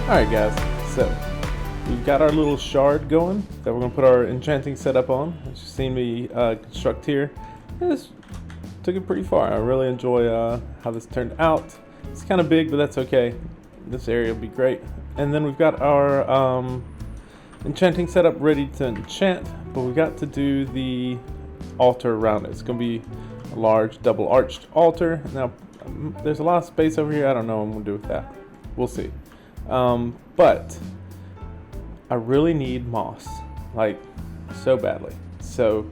Alright guys, so we've got our little shard going that we're going to put our enchanting setup on. As you've seen me construct here. This took it pretty far. I really enjoy how this turned out. It's kind of big, but that's okay. This area will be great. And then we've got our enchanting setup ready to enchant, but we got to do the altar around it. It's going to be a large double arched altar. Now, there's a lot of space over here. I don't know what I'm going to do with that. We'll see. But I really need moss, like so badly. So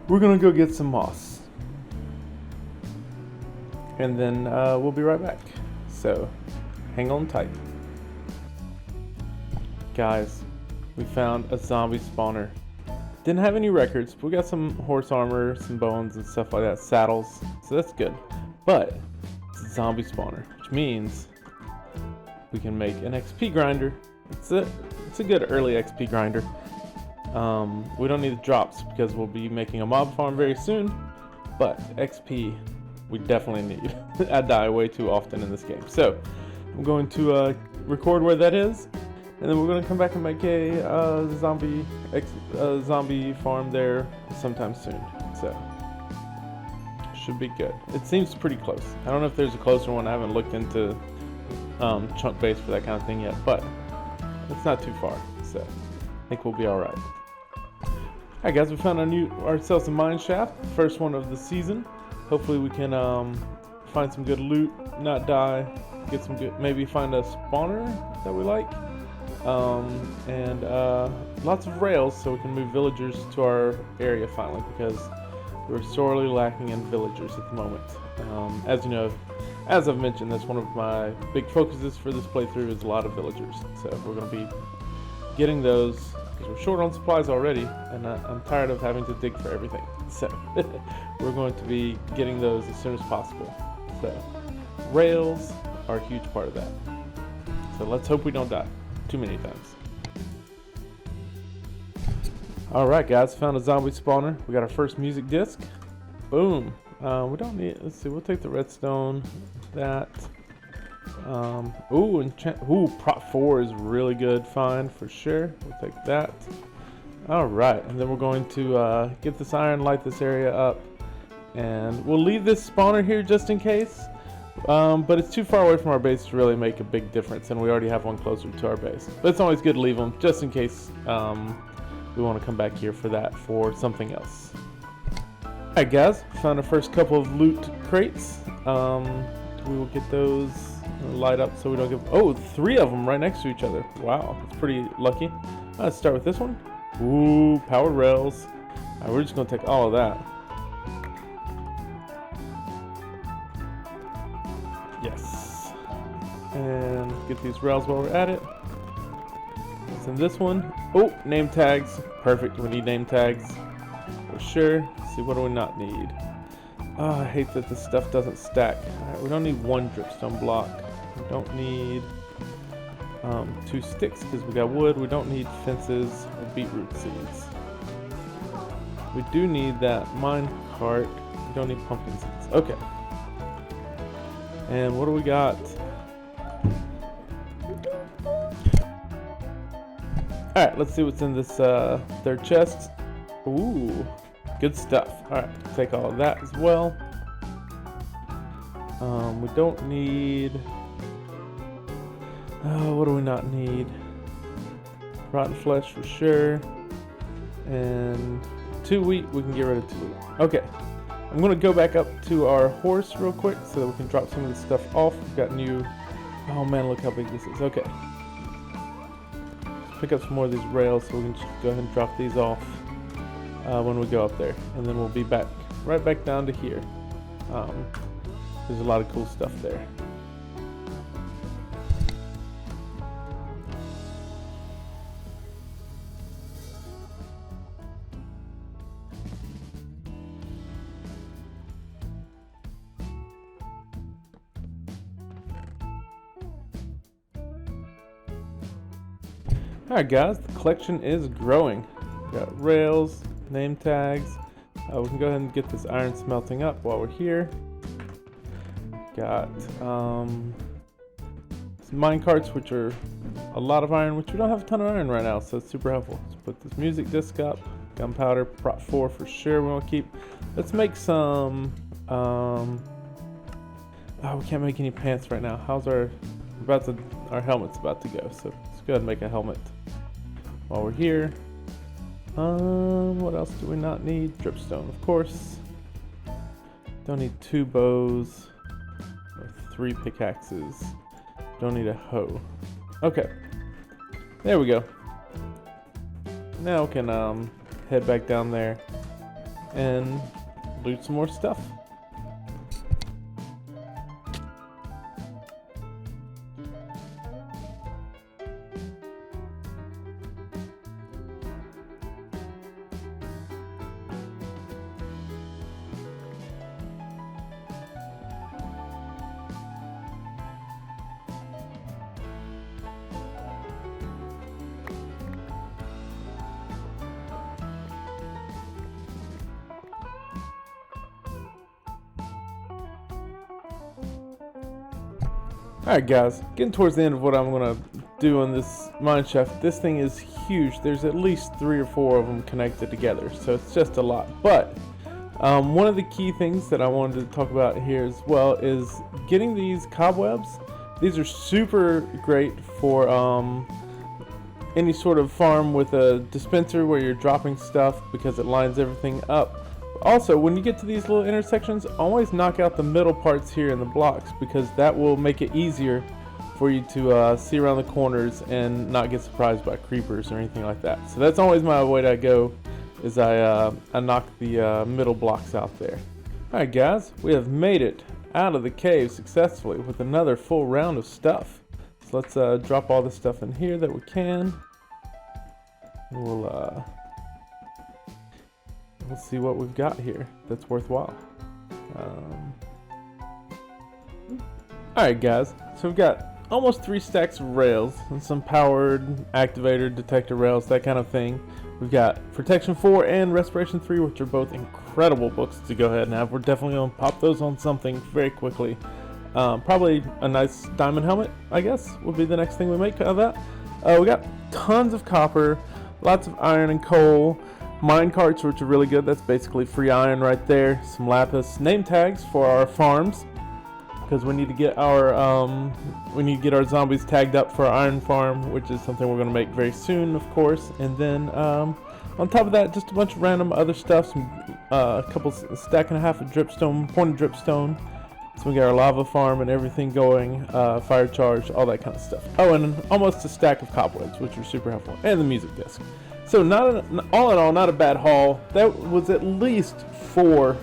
we're gonna go get some moss, and then we'll be right back. So hang on tight, guys. We found a zombie spawner. Didn't have any records, but we got some horse armor, some bones, and stuff like that. Saddles, so that's good. But it's a zombie spawner, which means we can make an XP grinder. It's a good early XP grinder. We don't need the drops because we'll be making a mob farm very soon, but XP we definitely need. I die way too often in this game, so I'm going to record where that is, and then we're going to come back and make a zombie farm there sometime soon. So should be good. It seems pretty close. I don't know if there's a closer one. I haven't looked into chunk base for that kind of thing yet, but it's not too far, so I think we'll be all right. Alright guys, we found ourselves a mine shaft, first one of the season. Hopefully we can find some good loot, not die, get some good, maybe find a spawner that we like, and lots of rails so we can move villagers to our area finally, because we're sorely lacking in villagers at the moment. As you know, as I've mentioned, that's one of my big focuses for this playthrough is a lot of villagers. So we're going to be getting those because we're short on supplies already, and I'm tired of having to dig for everything. So we're going to be getting those as soon as possible. So rails are a huge part of that. So let's hope we don't die too many times. Alright guys, found a zombie spawner. We got our first music disc. Boom. We don't need, let's see, we'll take the redstone, that. Prop 4 is really good find for sure. We'll take that. Alright, and then we're going to get this iron, light this area up, and we'll leave this spawner here just in case. But it's too far away from our base to really make a big difference, and we already have one closer to our base. But it's always good to leave them just in case we want to come back here for that for something else. Alright guys, found our first couple of loot crates. We will get those light up so we don't get... 3 of them right next to each other. Wow, that's pretty lucky. Let's start with this one. Ooh, powered rails. Alright, we're just going to take all of that. Yes. And get these rails while we're at it. What's in this one? Oh, name tags. Perfect, we need name tags. For sure. Let's see, what do we not need? Oh, I hate that this stuff doesn't stack. Alright, we don't need 1 dripstone block. We don't need 2 sticks because we got wood. We don't need fences or beetroot seeds. We do need that mine cart. We don't need pumpkin seeds. Okay. And what do we got? Alright, let's see what's in this third chest. Ooh, good stuff. Alright, take all of that as well. We don't need... what do we not need? Rotten flesh for sure. And 2 wheat, we can get rid of 2 wheat. Okay, I'm going to go back up to our horse real quick so that we can drop some of this stuff off. We've got new... Oh man, look how big this is. Okay. Let's pick up some more of these rails so we can just go ahead and drop these off when we go up there. And then we'll be back, right back down to here. There's a lot of cool stuff there. Alright guys, the collection is growing. We got rails, name tags. We can go ahead and get this iron smelting up while we're here. Got some mine carts, which are a lot of iron, which we don't have a ton of iron right now, so it's super helpful. Let's put this music disc up. Gunpowder, prop 4 for sure we want to keep. Let's make some, oh, we can't make any pants right now. How's our helmet's about to go, so let's go ahead and make a helmet while we're here. What else do we not need? Dripstone, of course. Don't need 2 bows or 3 pickaxes. Don't need a hoe. Okay, there we go. Now we can head back down there and loot some more stuff. Alright guys, getting towards the end of what I'm going to do on this mine shaft. This thing is huge. There's at least 3 or 4 of them connected together, so it's just a lot. But one of the key things that I wanted to talk about here as well is getting these cobwebs. These are super great for any sort of farm with a dispenser where you're dropping stuff because it lines everything up. Also, when you get to these little intersections, always knock out the middle parts here in the blocks because that will make it easier for you to see around the corners and not get surprised by creepers or anything like that. So that's always my way to go, is I knock the middle blocks out there. Alright guys, we have made it out of the cave successfully with another full round of stuff. So let's drop all the stuff in here that we can. We'll see what we've got here that's worthwhile. Alright guys, so we've got almost 3 stacks of rails and some powered activator detector rails, that kind of thing. We've got Protection 4 and Respiration 3, which are both incredible books to go ahead and have. We're definitely going to pop those on something very quickly. Probably a nice diamond helmet, I guess, would be the next thing we make out of that. We got tons of copper, lots of iron and coal. Mine carts, which are really good. That's basically free iron right there. Some lapis. Name tags for our farms, because we need to get our zombies tagged up for our iron farm, which is something we're going to make very soon, of course. And then on top of that, just a bunch of random other stuff. A stack and a half of dripstone, pointed dripstone. So we got our lava farm and everything going, fire charge, all that kind of stuff. Oh, and almost a stack of cobwebs, which are super helpful, and the music disc. So all in all, not a bad haul. That was at least 4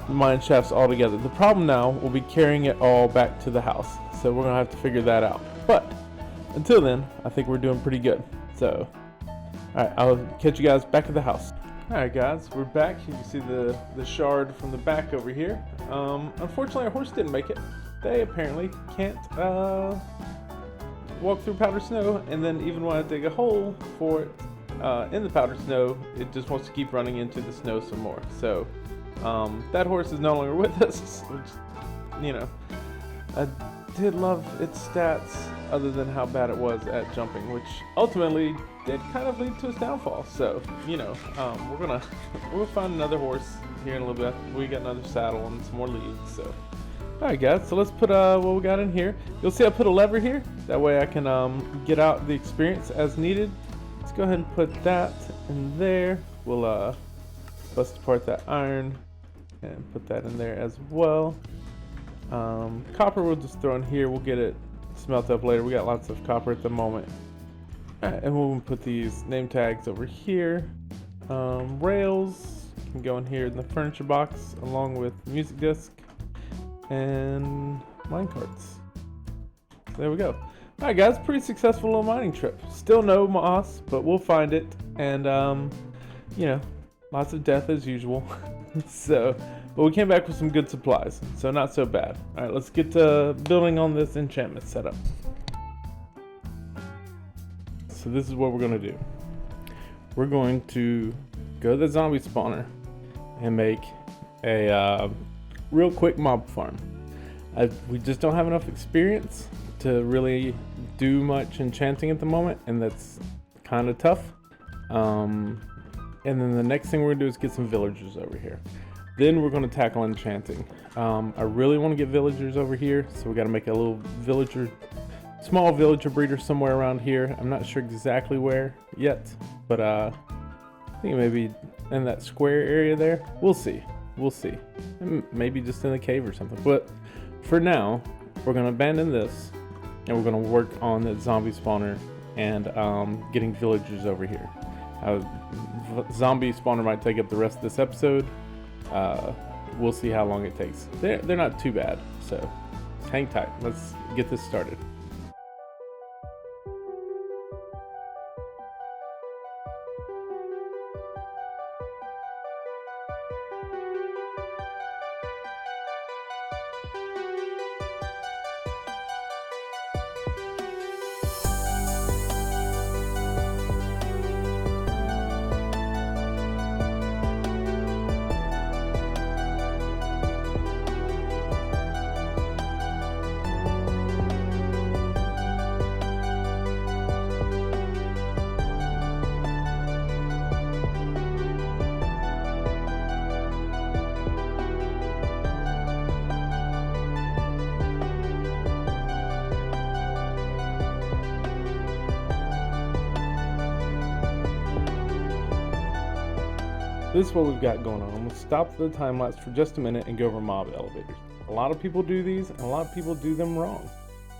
mine shafts altogether. The problem now will be carrying it all back to the house. So we're going to have to figure that out. But until then, I think we're doing pretty good. So, alright, I'll catch you guys back at the house. Alright guys, we're back. You can see the shard from the back over here. Unfortunately, our horse didn't make it. They apparently can't walk through powdered snow, and then even when I dig a hole for it in the powdered snow, it just wants to keep running into the snow some more. So that horse is no longer with us, which, you know, I did love its stats other than how bad it was at jumping, which ultimately did kind of lead to its downfall. So, you know, we'll find another horse here in a little bit. We got another saddle and some more leads, so. Alright guys, so let's put what we got in here. You'll see I put a lever here. That way I can get out the experience as needed. Let's go ahead and put that in there. We'll bust apart that iron and put that in there as well. Copper we'll just throw in here. We'll get it smelt up later. We got lots of copper at the moment. Alright, and we'll put these name tags over here. Rails can go in here in the furniture box along with music disc and mine carts. There we go. Alright guys, pretty successful little mining trip. Still no moss, but we'll find it. And you know, lots of death as usual. But we came back with some good supplies, so not so bad. Alright, let's get to building on this enchantment setup. So this is what we're gonna do. We're going to go to the zombie spawner and make a real quick mob farm. We just don't have enough experience to really do much enchanting at the moment, and that's kind of tough. And then the next thing we're gonna do is get some villagers over here. Then we're gonna tackle enchanting. I really want to get villagers over here, so we got to make a little small villager breeder somewhere around here. I'm not sure exactly where yet, but I think maybe in that square area there. We'll see. Maybe just in a cave or something. But for now, we're gonna abandon this, and we're gonna work on the zombie spawner and getting villagers over here. Zombie spawner might take up the rest of this episode. We'll see how long it takes. They're not too bad, so hang tight. Let's get this started. This is what we've got going on. I'm gonna stop the time lapse for just a minute and go over mob elevators. A lot of people do these, and a lot of people do them wrong.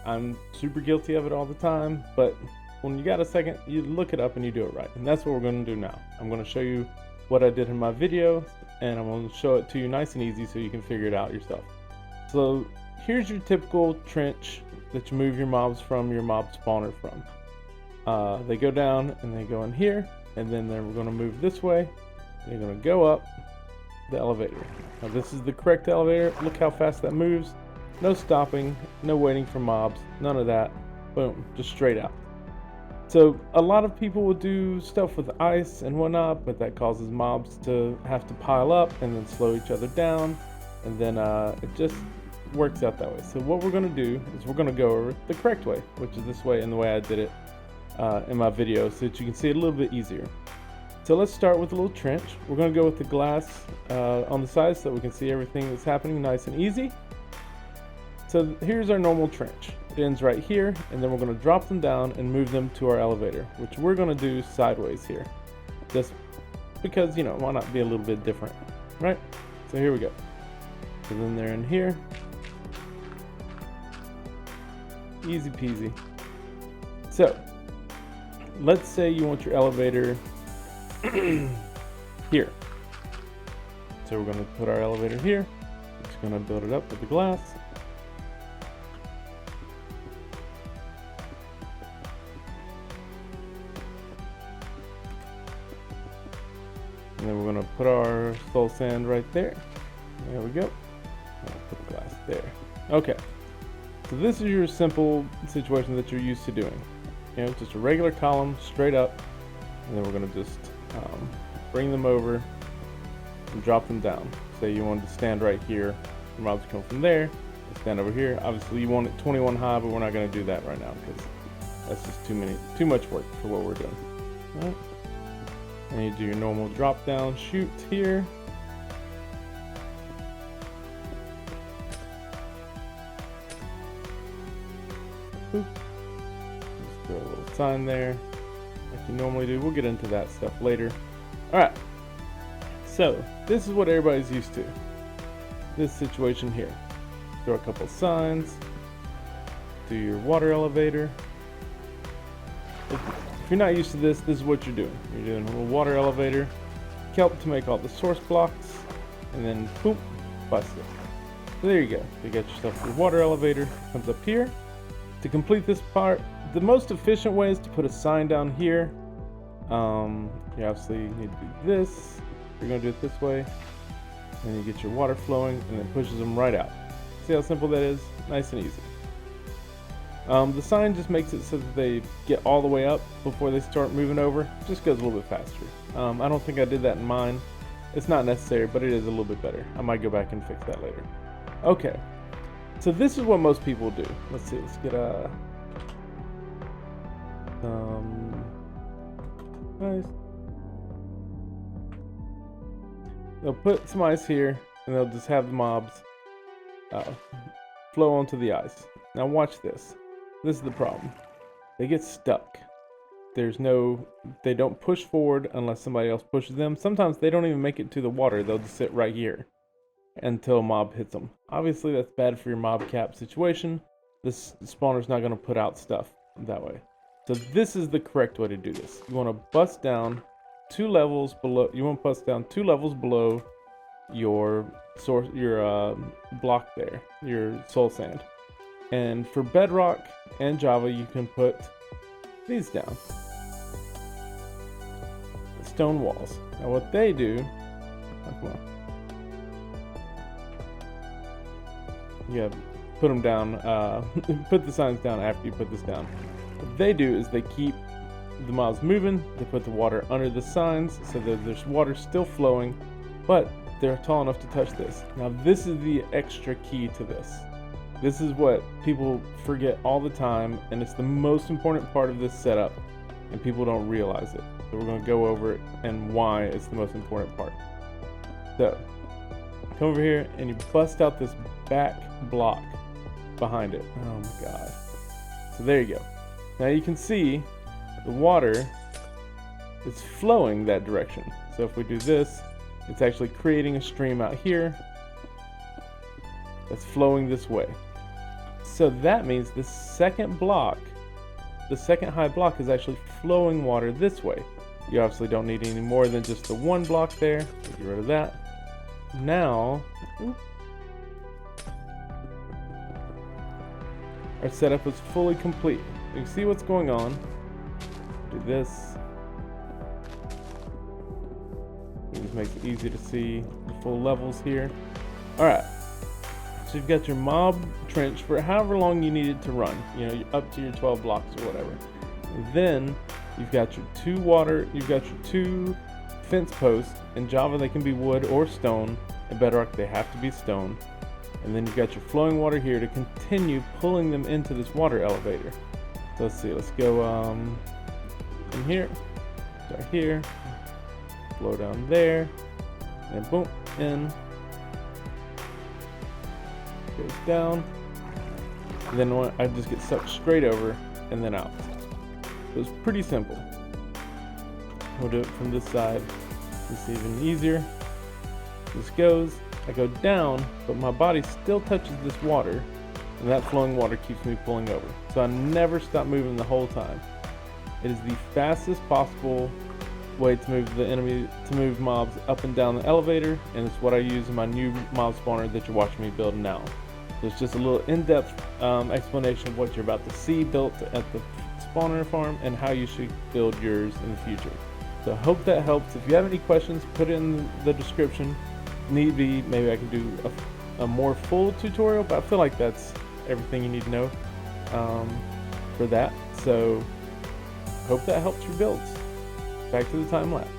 I'm super guilty of it all the time, but when you got a second, you look it up and you do it right. And that's what we're gonna do now. I'm gonna show you what I did in my video, and I'm gonna show it to you nice and easy so you can figure it out yourself. So here's your typical trench that you move your mobs from, your mob spawner from. They go down and they go in here, and then we're gonna move this way. They're going to go up the elevator. Now this is the correct elevator. Look how fast that moves. No stopping, no waiting for mobs, none of that. Boom, just straight out. So a lot of people will do stuff with ice and whatnot, but that causes mobs to have to pile up and then slow each other down. And then it just works out that way. So what we're going to do is we're going to go over the correct way, which is this way and the way I did it in my video, so that you can see it a little bit easier. So let's start with a little trench. We're going to go with the glass on the side so that we can see everything that's happening nice and easy. So here's our normal trench. It ends right here, and then we're going to drop them down and move them to our elevator, which we're going to do sideways here. Just because, why not be a little bit different, right? So here we go. So then they're in here. Easy peasy. So let's say you want your elevator here. So we're going to put our elevator here. Just going to build it up with the glass. And then we're going to put our soul sand right there. There we go. I'll put the glass there. Okay. So this is your simple situation that you're used to doing. Just a regular column straight up. And then we're going to just bring them over and drop them down. Say you wanted to stand right here, the mobs come from there, stand over here. Obviously you want it 21 high, but we're not going to do that right now because that's just too much work for what we're doing. All right. And you do your normal drop down shoot here. Boop. Just throw a little sign there. Like you normally do. We'll get into that stuff later. Alright, so this is what everybody's used to. This situation here. Throw a couple signs. Do your water elevator. If you're not used to this, this is what you're doing. You're doing a little water elevator. Kelp to make all the source blocks. And then boom, bust it. So there you go. You got yourself your water elevator. Comes up here. To complete this part, the most efficient way is to put a sign down here. You obviously need to do this. You're going to do it this way. And you get your water flowing, and it pushes them right out. See how simple that is? Nice and easy. The sign just makes it so that they get all the way up before they start moving over. It just goes a little bit faster. I don't think I did that in mine. It's not necessary, but it is a little bit better. I might go back and fix that later. Okay. So this is what most people do. Let's see. Let's get a ice. They'll put some ice here, and they'll just have the mobs flow onto the ice. Now watch this. This is the problem. They get stuck. They don't push forward unless somebody else pushes them. Sometimes they don't even make it to the water. They'll just sit right here until a mob hits them. Obviously, that's bad for your mob cap situation. This spawner's not going to put out stuff that way. So this is the correct way to do this. You want to bust down 2 levels below. You want to bust down 2 levels below your source, your block there, your soul sand. And for bedrock and Java, you can put these down. Stone walls. Now what they do, come on. Yeah, put them down, put the signs down after you put this down. What they do is they keep the mobs moving, they put the water under the signs so that there's water still flowing, but they're tall enough to touch this. Now this is the extra key to this. This is what people forget all the time, and it's the most important part of this setup, and people don't realize it. So we're going to go over it and why it's the most important part. So, come over here and you bust out this back block behind it. Oh my god. So there you go. Now you can see the water is flowing that direction. So if we do this, it's actually creating a stream out here that's flowing this way. So that means the second block, the second high block, is actually flowing water this way. You obviously don't need any more than just the 1 block there. Get rid of that. Now, our setup is fully complete. You can see what's going on. Do this. It just makes it easy to see the full levels here. Alright. So you've got your mob trench for however long you need it to run. You know, up to your 12 blocks or whatever. And then you've got your 2 fence posts. In Java they can be wood or stone. In Bedrock they have to be stone. And then you've got your flowing water here to continue pulling them into this water elevator. So let's see, let's go in here, start here, flow down there, and boom, in, goes down, and then I just get sucked straight over and then out. So it's pretty simple. We'll do it from this side. It's even easier. This goes, I go down, but my body still touches this water, and that flowing water keeps me pulling over. So I never stop moving the whole time. It is the fastest possible way to move mobs up and down the elevator, and it's what I use in my new mob spawner that you're watching me build now. So it's just a little in-depth explanation of what you're about to see built at the spawner farm and how you should build yours in the future. So I hope that helps. If you have any questions, put it in the description. Need be, maybe I can do a more full tutorial, but I feel like that's everything you need to know for that. So hope that helps your builds. Back to the time lapse.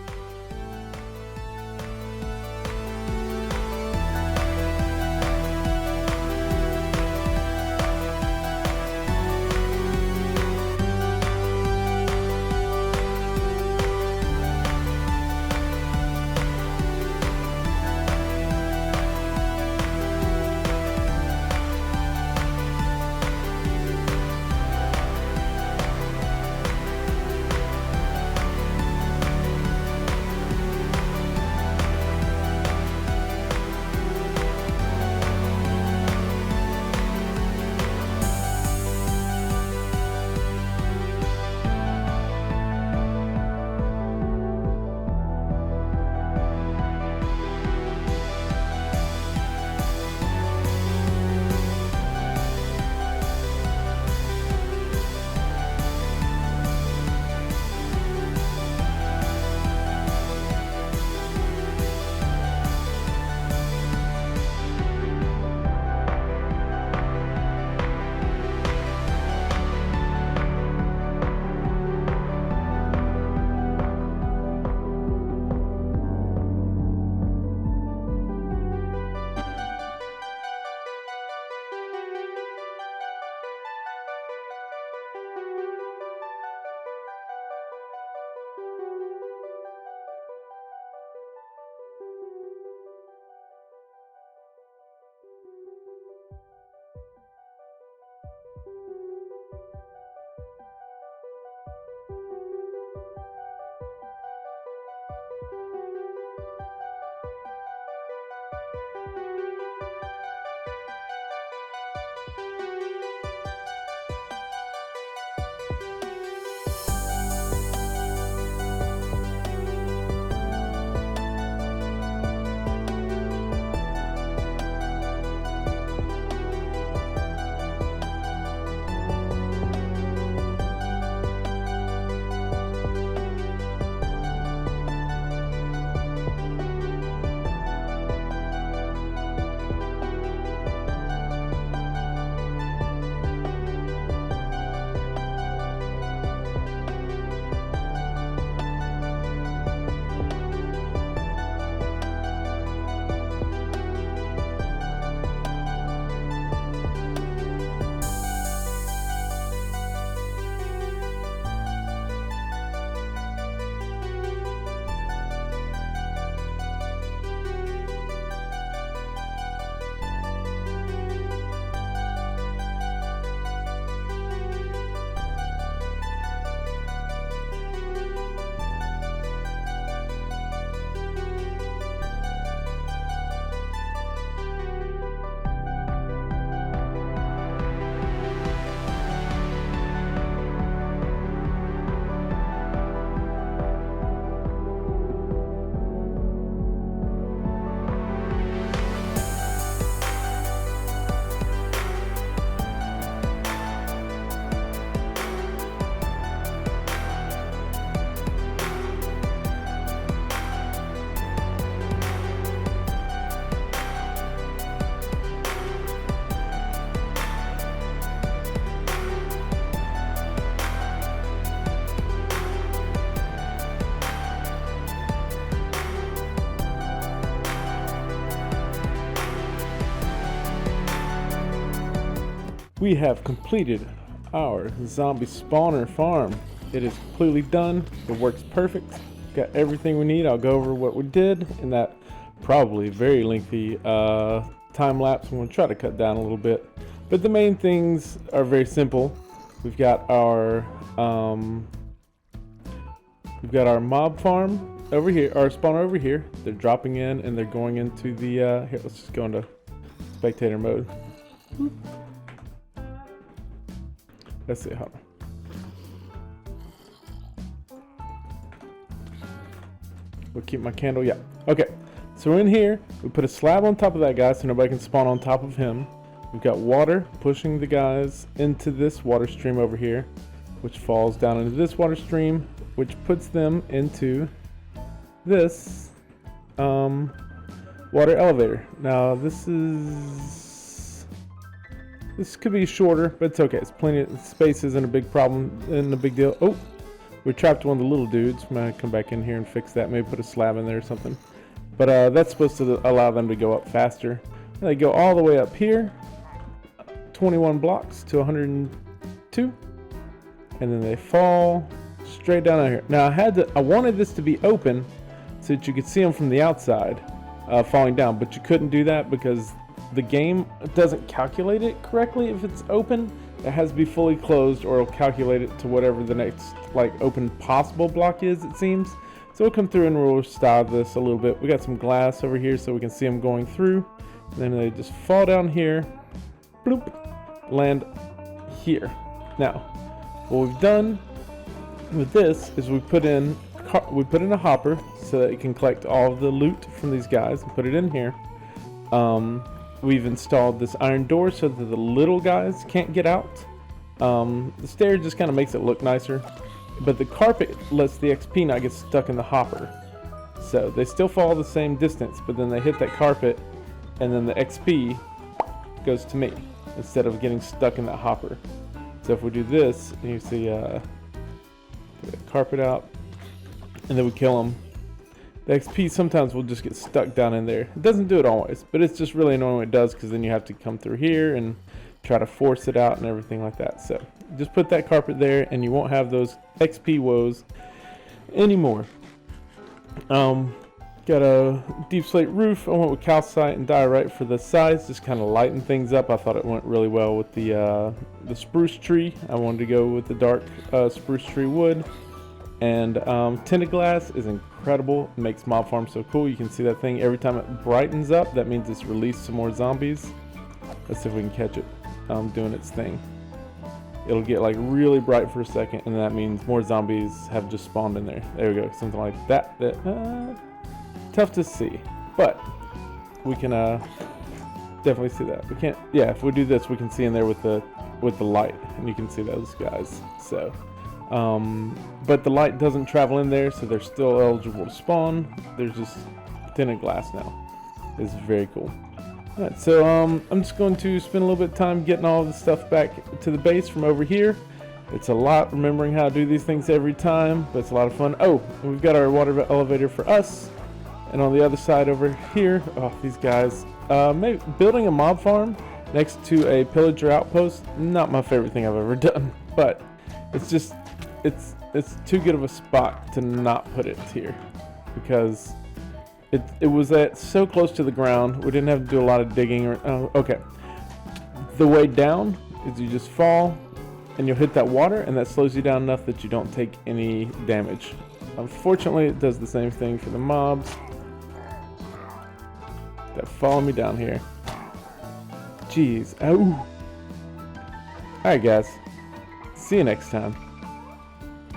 we have completed our zombie spawner farm. It is completely done. It works perfect. Got everything we need. I'll go over what we did in that probably very lengthy time lapse. I'm going to try to cut down a little bit, but the main things are very simple. We've got our mob farm over here, our spawner over here. They're dropping in and they're going into the here, let's just go into spectator mode. Let's see, hold on. We'll keep my candle, yeah. Okay, so we're in here. We put a slab on top of that guy so nobody can spawn on top of him. We've got water pushing the guys into this water stream over here, which falls down into this water stream, which puts them into this water elevator. Now this could be shorter, but it's okay. It's plenty of space, isn't a big problem, isn't a big deal. Oh, we trapped one of the little dudes. I'm gonna come back in here and fix that. Maybe put a slab in there or something. But that's supposed to allow them to go up faster. And they go all the way up here, 21 blocks to 102, and then they fall straight down out here. Now I wanted this to be open so that you could see them from the outside falling down, but you couldn't do that because the game doesn't calculate it correctly. If it's open, it has to be fully closed, or it'll calculate it to whatever the next like open possible block is, it seems. So we'll come through and we'll style this a little bit. We got some glass over here so we can see them going through, and then they just fall down here, bloop, land here. Now what we've done with this is we put in a hopper so that it can collect all of the loot from these guys and put it in here. We've installed this iron door so that the little guys can't get out. The stair just kind of makes it look nicer, but the carpet lets the XP not get stuck in the hopper. So they still fall the same distance, but then they hit that carpet and then the XP goes to me instead of getting stuck in that hopper. So if we do this, and you see the carpet out, and then we kill them, the XP sometimes will just get stuck down in there. It doesn't do it always, but it's just really annoying when it does, because then you have to come through here and try to force it out and everything like that. So just put that carpet there and you won't have those XP woes anymore. Got a deep slate roof. I went with calcite and diorite for the sides, just kind of lighten things up. I thought it went really well with the spruce tree. I wanted to go with the dark spruce tree wood. And tinted glass is incredible. It makes mob farm so cool. You can see that thing every time it brightens up. That means it's released some more zombies. Let's see if we can catch it doing its thing. It'll get like really bright for a second, and that means more zombies have just spawned in there. There we go, something like that. Tough to see, but we can definitely see that. We can't. Yeah, if we do this, we can see in there with the light, and you can see those guys. So. But the light doesn't travel in there, so they're still eligible to spawn. There's just tinted glass now. It's very cool. Alright, so I'm just going to spend a little bit of time getting all the stuff back to the base from over here. It's a lot remembering how to do these things every time, but it's a lot of fun. Oh, and we've got our water elevator for us. And on the other side over here, oh, these guys. Maybe building a mob farm next to a pillager outpost, not my favorite thing I've ever done, but it's just it's too good of a spot to not put it here, because it was so close to the ground. We didn't have to do a lot of digging. Okay, the way down is you just fall and you'll hit that water, and that slows you down enough that you don't take any damage. Unfortunately, it does the same thing for the mobs that follow me down here. Jeez. Oh. Alright guys, see you next time.